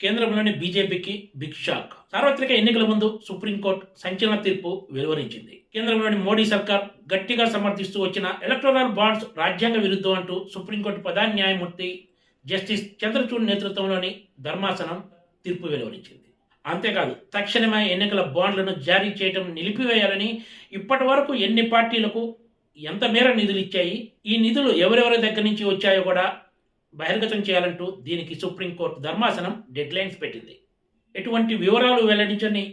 కేంద్రంలోని బీజేపీకి big shock. సార్వత్రిక ఎన్నికల ముందు సుప్రీంకోర్టు సంచలన తీర్పు వెలువరించింది. కేంద్రంలోని మోడీ సర్కార్ గట్టిగా సమర్థిస్తూ వచ్చిన ఎలక్టోరల్ బాండ్స్ రాజ్యాంగ విరుద్ధం అంటూ సుప్రీంకోర్టు ప్రధాన న్యాయమూర్తి జస్టిస్ చంద్రచూడ్ నేతృత్వంలోని ధర్మాసనం తీర్పు వెలువరించింది. అంతేకాదు, తక్షణమే ఎన్నికల బాండ్లను జారీ చేయడం నిలిపివేయాలని, ఇప్పటి వరకు ఎన్ని పార్టీలకు ఎంత మేర నిధులు ఇచ్చాయి, ఈ నిధులు ఎవరెవరి దగ్గర నుంచి వచ్చాయో కూడా బహిర్గతం చేయాలంటూ దీనికి సుప్రీంకోర్టు ధర్మాసనం డెడ్లైన్స్ పెట్టింది. ఎటువంటి వివరాలు వెల్లడించని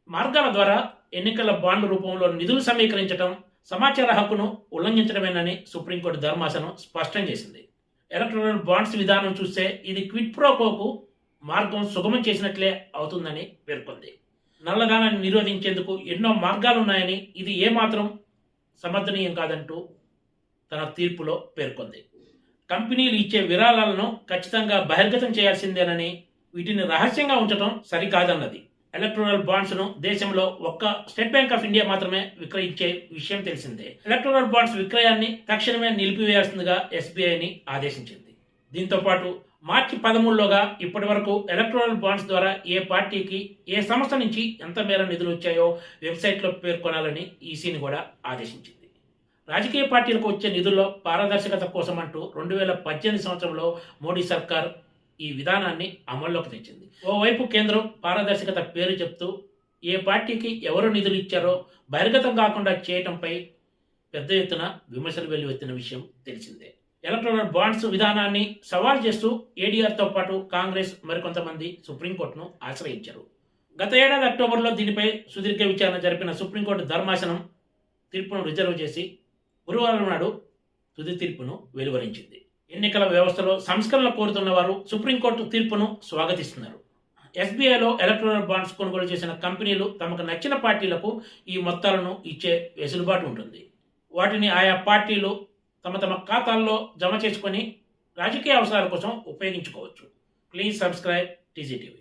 మార్గాల ద్వారా ఎన్నికల బాండ్ల రూపంలో నిధులు సమీకరించడం సమాచార హక్కును ఉల్లంఘించడమేనని సుప్రీంకోర్టు ధర్మాసనం స్పష్టం చేసింది. ఎలక్ట్రానిక్ బాండ్స్ విధానం చూస్తే ఇది క్విడ్ ప్రో కోకు మార్గం సుగమం చేసినట్లే అవుతుందని పేర్కొంది. నల్లధనాన్ని నిరోధించేందుకు ఎన్నో మార్గాలున్నాయని, ఇది ఏమాత్రం సమర్థనీయం కాదంటూ తన తీర్పులో పేర్కొంది. కంపెనీలు ఇచ్చే విరాళాలను ఖచ్చితంగా బహిర్గతం చేయాల్సిందేనని, వీటిని రహస్యంగా ఉంచడం సరికాదన్నది. ఎలక్టోరల్ బాండ్స్ను దేశంలో ఒక్క స్టేట్ బ్యాంక్ ఆఫ్ ఇండియా మాత్రమే విక్రయించే విషయం తెలిసిందే. ఎలక్టోరల్ బాండ్స్ విక్రయాన్ని తక్షణమే నిలిపివేయాల్సిందిగా ఎస్బీఐని ఆదేశించింది. దీంతో పాటు మార్చి 13లోగా ఇప్పటి వరకు ఎలక్టోరల్ బాండ్స్ ద్వారా ఏ పార్టీకి, ఏ సంస్థ నుంచి ఎంత మేర నిధులు వచ్చాయో వెబ్సైట్లో పేర్కొనాలని ఈసీని కూడా ఆదేశించింది. రాజకీయ పార్టీలకు వచ్చే నిధుల్లో పారదర్శకత కోసం అంటూ 2018 సంవత్సరంలో మోడీ సర్కార్ ఈ విధానాన్ని అమల్లోకి తెచ్చింది. ఓవైపు కేంద్రం పారదర్శకత పేరు చెప్తూ ఏ పార్టీకి ఎవరు నిధులు ఇచ్చారో బహిర్గతం కాకుండా చేయటంపై పెద్ద ఎత్తున విమర్శలు వెల్లువెత్తిన విషయం తెలిసిందే. ఎలక్ట్రానిక్ బాండ్స్ విధానాన్ని సవాల్ చేస్తూ ఏడీఆర్తో పాటు కాంగ్రెస్ మరికొంతమంది సుప్రీంకోర్టును ఆశ్రయించారు. గత ఏడాది అక్టోబర్లో దీనిపై సుదీర్ఘ విచారణ జరిపిన సుప్రీంకోర్టు ధర్మాసనం తీర్పును రిజర్వ్ చేసి గురువారం నాడు తుది తీర్పును వెలువరించింది. ఎన్నికల వ్యవస్థలో సంస్కరణలు కోరుతున్న వారు సుప్రీంకోర్టు తీర్పును స్వాగతిస్తున్నారు. ఎస్బీఐలో ఎలక్ట్రానిక్ బాండ్స్ కొనుగోలు చేసిన కంపెనీలు తమకు నచ్చిన పార్టీలకు ఈ మొత్తాలను ఇచ్చే వెసులుబాటు ఉంటుంది. వాటిని ఆయా పార్టీలు తమ తమ ఖాతాల్లో జమ చేసుకొని రాజకీయ అవసరాల కోసం ఉపయోగించుకోవచ్చు. Please subscribe TGTV.